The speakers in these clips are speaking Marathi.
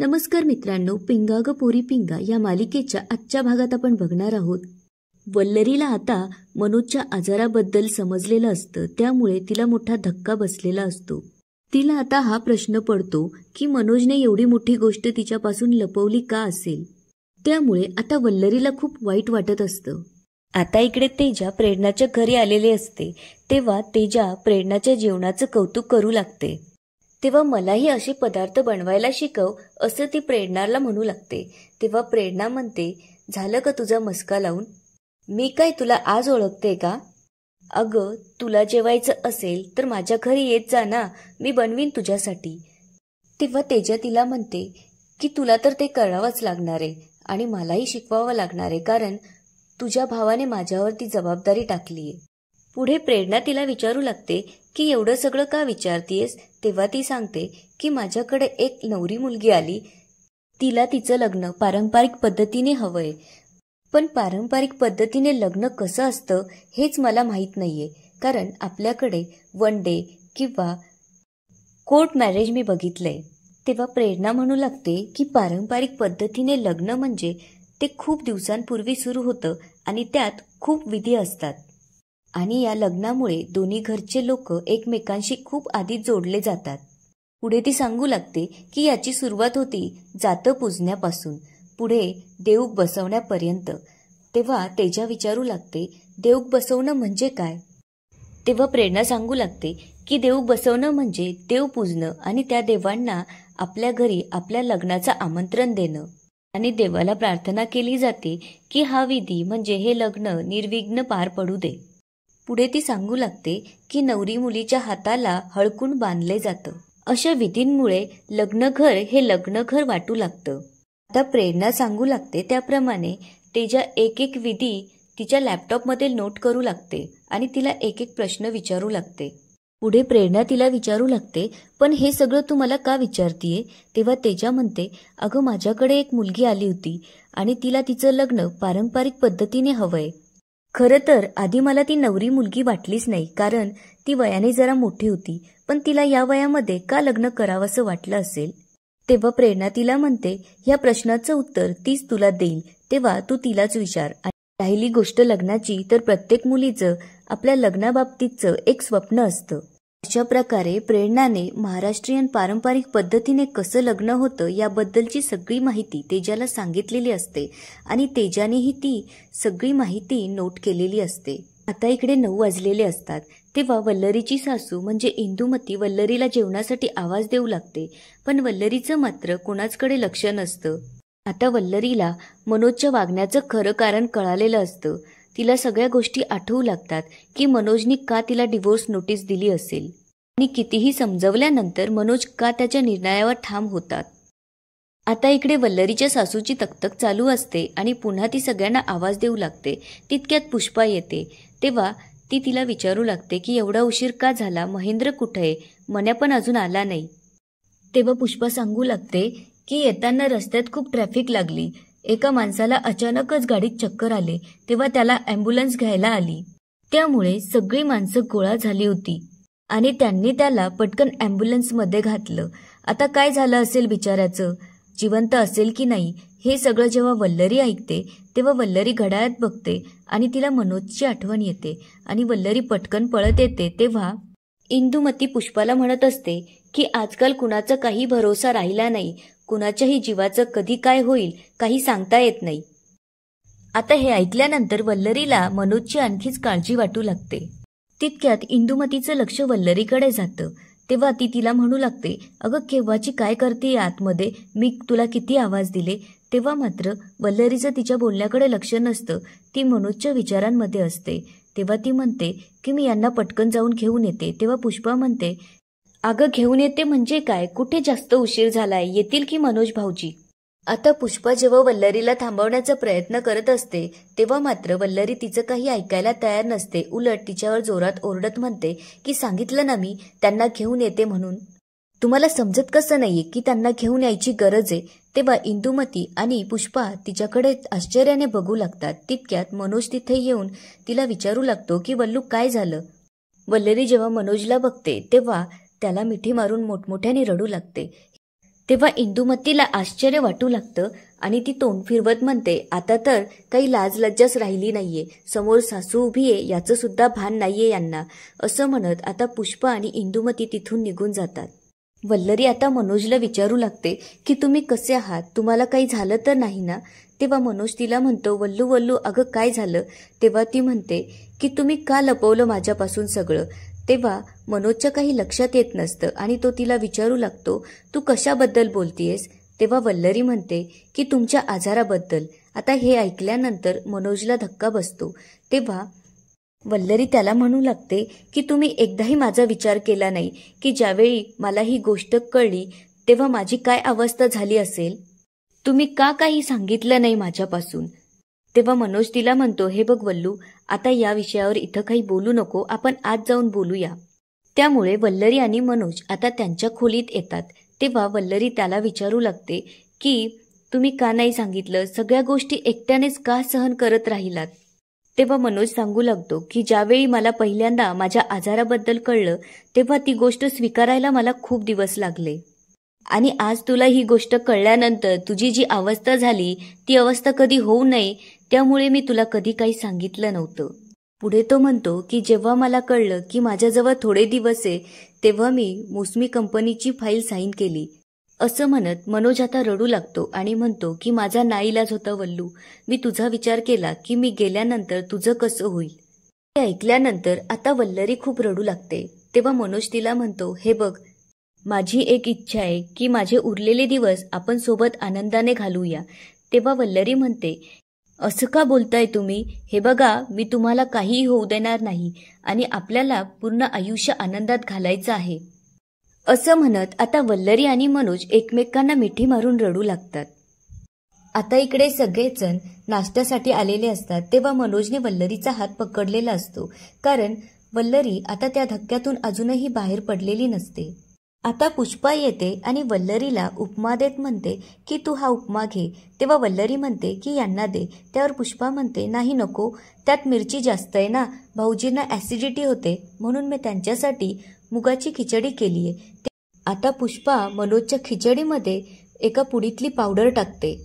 नमस्कार मित्रांनो, पिंगा ग पोरी पिंगा या मालिकेच्या आजच्या भागात आपण बघणार आहोत. वल्लरीला आता मनोजच्या आजाराबद्दल समजलेलं असतं, त्यामुळे तिला मोठा धक्का बसलेला असतो. तिला आता हा प्रश्न पडतो की मनोजने एवढी मोठी गोष्ट तिच्यापासून लपवली का असेल. त्यामुळे आता वल्लरीला खूप वाईट वाटत असतं. आता इकडे तेजा प्रेरणाच्या घरी आलेले असते, तेव्हा तेजा प्रेरणाच्या जेवणाचं कौतुक करू लागते. तेव्हा मलाही असे पदार्थ बनवायला शिकव असं ती प्रेरणाला म्हणू लागते. तेव्हा प्रेरणा म्हणते, झालं का तुझा मस्का लावून? मी काय तुला आज ओळखते का? अगं, तुला जेवायचं असेल तर माझ्या घरी येत जा ना, मी बनवीन तुझ्यासाठी. तेव्हा तेजा तिला म्हणते की तुला तर ते करावंच लागणार आहे आणि मलाही शिकवावं लागणार आहे, कारण तुझ्या भावाने माझ्यावरती जबाबदारी टाकलीये. पुढे प्रेरणा तिला विचारू लागते की एवढं सगळं का विचारतीयस? तेव्हा ती सांगते की माझ्याकडे एक नवरी मुलगी आली, तिला तिचं लग्न पारंपरिक पद्धतीने हवंय. पण पारंपरिक पद्धतीने लग्न कसं असतं हेच मला माहीत नाहीये, कारण आपल्याकडे वन डे किंवा कोर्ट मॅरेज मी बघितलंय. तेव्हा प्रेरणा म्हणू लागते की पारंपरिक पद्धतीने लग्न म्हणजे ते खूप दिवसांपूर्वी सुरू होतं आणि त्यात खूप विधी असतात आणि या लग्नामुळे दोन्ही घरचे लोक एकमेकांशी खूप आधी जोडले जातात. पुढे ती सांगू लागते की याची सुरुवात होती जातं पूजण्यापासून पुढे देऊक बसवण्यापर्यंत. तेव्हा तेजा विचारू लागते, देऊक बसवणं म्हणजे काय? तेव्हा प्रेरणा सांगू लागते की देऊक बसवणं म्हणजे देव पूजणं आणि त्या देवांना आपल्या घरी आपल्या लग्नाचं आमंत्रण देणं आणि देवाला प्रार्थना केली जाते की हा विधी म्हणजे हे लग्न निर्विघ्न पार पडू दे. पुढे ती सांगू लागते की नवरी मुलीच्या हाताला हळकून बांधले जातं. अशा विधींमुळे लग्नघर हे लग्नघर वाटू लागतं. आता प्रेरणा सांगू लागते त्याप्रमाणे तेजा एक एक विधी तिच्या लॅपटॉपमध्ये नोट करू लागते आणि तिला एक एक प्रश्न विचारू लागते. पुढे प्रेरणा तिला विचारू लागते, पण हे सगळं तू मला का विचारतीये? तेव्हा तेजा म्हणते, अगं, माझ्याकडे एक मुलगी आली होती आणि तिला तिचं लग्न पारंपरिक पद्धतीने हवंय. खरं तर आधी मला ती नवरी मुलगी वाटलीच नाही, कारण ती वयाने जरा मोठी होती, पण तिला या वयामध्ये का लग्न करावंसं वाटलं असेल? तेव्हा प्रेरणा तिला म्हणते, ह्या प्रश्नाचं उत्तर तीच तुला देईल, तेव्हा तू तिलाच विचार. आणि राहिली गोष्ट लग्नाची, तर प्रत्येक मुलीचं आपल्या लग्नाबाबतीचं एक स्वप्न असतं. अशा प्रकारे प्रेरणाने महाराष्ट्रीयन पारंपरिक पद्धतीने कसं लग्न होतं याबद्दलची सगळी माहिती तेजाला सांगितलेली असते आणि तेजानेही ती सगळी माहिती नोट केलेली असते. आता इकडे 9 वाजलेले असतात. तेव्हा वल्लरीची सासू म्हणजे इंदुमती वल्लरीला जेवणासाठी आवाज देऊ लागते, पण वल्लरीचं मात्र कोणाचकडे लक्ष नसतं. आता वल्लरीला मनोजच्या वागण्याचं खरं कारण कळालेलं असतं. तिला सगळ्या गोष्टी आठवू लागतात की मनोजनी का तिला डिवोर्स नोटीस दिली असेल आणि कितीही समजवल्यानंतर मनोज का त्याच्या निर्णयावर ठाम होतात. आता इकडे वल्लरीच्या सासूची तकतक चालू असते आणि पुन्हा ती सगळ्यांना आवाज देऊ लागते. तितक्यात पुष्पा येते. तेव्हा ती तिला विचारू लागते की एवढा उशीर का झाला? महेंद्र कुठे आहे? मन्या पण अजून आला नाही. तेव्हा पुष्पा सांगू लागते की येताना रस्त्यात खूप ट्रॅफिक लागली. एका माणसाला अचानकच गाडीत चक्कर आले, तेव्हा त्याला ॲम्ब्युलन्स घ्यायला आली. त्यामुळे सगळी माणसं गोळा झाली होती आणि त्यांनी त्याला पटकन ॲम्ब्युलन्समध्ये घातलं. आता काय झालं असेल बिचाऱ्याचं? जिवंत असेल की नाही? हे सगळं जेव्हा वल्लरी ऐकते तेव्हा वल्लरी घड्याळात बघते आणि तिला मनोजची आठवण येते आणि वल्लरी पटकन पळत येते. तेव्हा इंदुमती पुष्पाला म्हणत असते की आजकाल कुणाचा काही भरोसा राहिला नाही, कुणाच्याही जीवाचं कधी काय होईल काही सांगता येत नाही. आता हे ऐकल्यानंतर वल्लरीला मनोजची आणखीच काळजी वाटू लागते. तितक्यात इंदुमतीचं लक्ष वल्लरीकडे जातं. तेव्हा ती तिला म्हणू लागते, अगं, केव्हाची काय करते आतमध्ये? मी तुला किती आवाज दिले? तेव्हा मात्र वल्लरीचं तिच्या बोलण्याकडे लक्ष नसतं. ती मनोजच्या विचारांमध्ये असते. तेव्हा ती म्हणते की मी यांना पटकन जाऊन घेऊन येते. तेव्हा पुष्पा म्हणते, अगं, घेऊन येते म्हणजे काय? कुठे जास्त उशीर झालाय? येतील की मनोज भाऊजी? आता पुष्पा जेव्हा वल्लरीला थांबवण्याचा प्रयत्न करत असते तेव्हा मात्र वल्लरी तिचं काही ऐकायला तयार नसते. उलट तिच्यावर जोरात ओरडत म्हणते की सांगितलं ना मी त्यांना घेऊन येते म्हणून. तुम्हाला समजत कसं नाहीये की त्यांना घेऊन यायची गरज आहे? तेव्हा इंदुमती आणि पुष्पा तिच्याकडे आश्चर्याने बघू लागतात. तितक्यात मनोज तिथे येऊन तिला विचारू लागतो की वल्लू, काय झालं? वल्लरी जेव्हा मनोजला बघते तेव्हा त्याला मिठी मारून मोठमोठ्याने रडू लागते. तेव्हा इंदुमतीला आश्चर्य वाटू लागतं आणि ती तोंड फिरवत म्हणते, आता तर काही लाज लज्जाच राहिली नाहीये, समोर सासू उभी आहे याचं सुद्धा भान नाहीये यांना. असं म्हणत आता पुष्पा आणि इंदुमती तिथून निघून जातात. वल्लरी आता मनोजला विचारू लागते की तुम्ही कसे आहात, तुम्हाला काही झालं तर नाही ना. तेव्हा मनोज तिला म्हणतो, वल्लू वल्लू अगं काय झालं. तेव्हा ती म्हणते की तुम्ही का लपवलं माझ्यापासून सगळं. तेव्हा मनोजच्या काही लक्षात येत नसतं आणि तो तिला विचारू लागतो, तू कशाबद्दल बोलतीयस. तेव्हा वल्लरी म्हणते की तुमच्या आजाराबद्दल. आता हे ऐकल्यानंतर मनोजला धक्का बसतो. तेव्हा वल्लरी त्याला म्हणू लागते की तुम्ही एकदाही माझा विचार केला नाही की ज्यावेळी मला ही गोष्ट कळली तेव्हा माझी काय अवस्था झाली असेल. तुम्ही का काही सांगितलं नाही माझ्यापासून. तेव्हा मनोज तिला म्हणतो, हे बघ वल्लू, आता या विषयावर इथं काही बोलू नको, आपण आत जाऊन बोलूया. त्यामुळे वल्लरी आणि मनोज आता त्यांच्या खोलीत येतात. तेव्हा वल्लरी त्याला विचारू लागते की तुम्ही का नाही सांगितलं, सगळ्या गोष्टी एकट्यानेच का सहन करत राहिलात. तेव्हा मनोज सांगू लागतो की ज्यावेळी मला पहिल्यांदा माझ्या आजाराबद्दल कळलं तेव्हा ती गोष्ट स्वीकारायला मला खूप दिवस लागले आणि आज तुला ही गोष्ट कळल्यानंतर तुझी जी अवस्था झाली ती अवस्था कधी होऊ नये त्यामुळे मी तुला कधी काही सांगितलं नव्हतं. पुढे तो म्हणतो की जेव्हा मला कळलं की माझ्याजवळ थोडे दिवस आहे तेव्हा मी मोसमी कंपनीची फाईल साईन केली. असं म्हणत मनोज आता रडू लागतो आणि म्हणतो की माझा नाईलाज होता वल्लू, मी तुझा विचार केला की मी गेल्यानंतर तुझं कसं होईल. हे ऐकल्यानंतर आता वल्लरी खूप रडू लागते. तेव्हा मनोज तिला म्हणतो, हे बघ, माझी एक इच्छा आहे की माझे उरलेले दिवस आपण सोबत आनंदाने घालूया. तेव्हा वल्लरी म्हणते, असं का बोलताय तुम्ही. हे बघा, मी तुम्हाला काहीही होऊ देणार नाही आणि आपल्याला पूर्ण आयुष्य आनंदात घालायचं आहे. असं म्हणत आता वल्लरी आणि मनोज एकमेकांना मिठी मारून रडू लागतात. आता इकडे सगळेजण नाश्त्यासाठी आलेले असतात. तेव्हा मनोजने वल्लरीचा हात पकडलेला असतो कारण वल्लरी आता त्या धक्क्यातून अजूनही बाहेर पडलेली नसते. आता पुष्पा येते आणि वल्लरीला उपमा देत म्हणते की तू हा उपमा घे. तेव्हा वल्लरी म्हणते की यांना दे. त्यावर पुष्पा म्हणते, नाही नको, त्यात मिरची जास्त आहे ना, भाऊजींना ॲसिडिटी होते म्हणून मी त्यांच्यासाठी मुगाची खिचडी केलीये. आता पुष्पा मनोजच्या खिचडीमध्ये एका पुडीतली पावडर टाकते.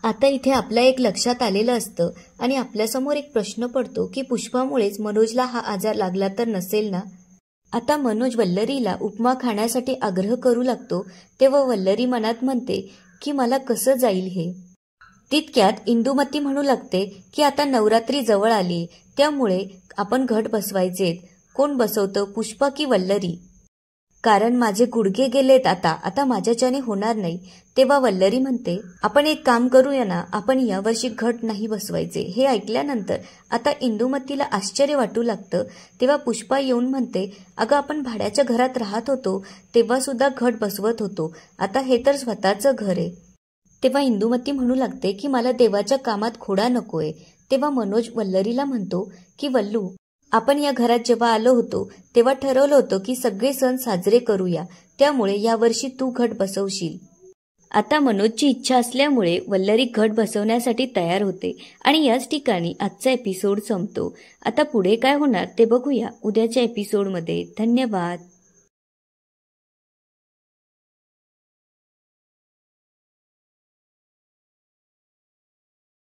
आता इथे आपल्या एक लक्षात आलेलं असतं आणि आपल्यासमोर एक प्रश्न पडतो की पुष्पामुळेच मनोजला हा आजार लागला तर नसेल ना. आता मनोज वल्लरीला उपमा खाण्यासाठी आग्रह करू लागतो. तेव्हा वल्लरी मनात म्हणते की मला कसं जाईल हे. तितक्यात इंदुमती म्हणू लागते की आता नवरात्री जवळ आली त्यामुळे आपण घट बसवायचेत. कोण बसवतं, पुष्पा की वल्लरी. कारण माझे गुडघे गेलेत आता माझ्याच्याने होणार नाही. तेव्हा वल्लरी म्हणते, आपण एक काम करूया ना, आपण यावर्षी घट नाही बसवायचे. हे ऐकल्यानंतर आता इंदुमतीला आश्चर्य वाटू लागतं. तेव्हा पुष्पा येऊन म्हणते, अगं आपण भाड्याच्या घरात राहत होतो तेव्हा सुद्धा घट बसवत होतो, आता हे तर स्वतःचं घर आहे. तेव्हा इंदुमती म्हणू लागते की मला देवाच्या कामात खोडा नकोय. तेव्हा मनोज वल्लरीला म्हणतो की वल्लू, आपण या घरात जेव्हा आलो होतो तेव्हा ठरवलं होतं की सगळे सण साजरे करूया, त्यामुळे यावर्षी तू घट बसवशील. आता मनोजची इच्छा असल्यामुळे वल्लरी घट बसवण्यासाठी तयार होते आणि याच ठिकाणी आजचा एपिसोड संपतो. आता पुढे काय होणार ते बघूया उद्याच्या एपिसोडमध्ये. धन्यवाद.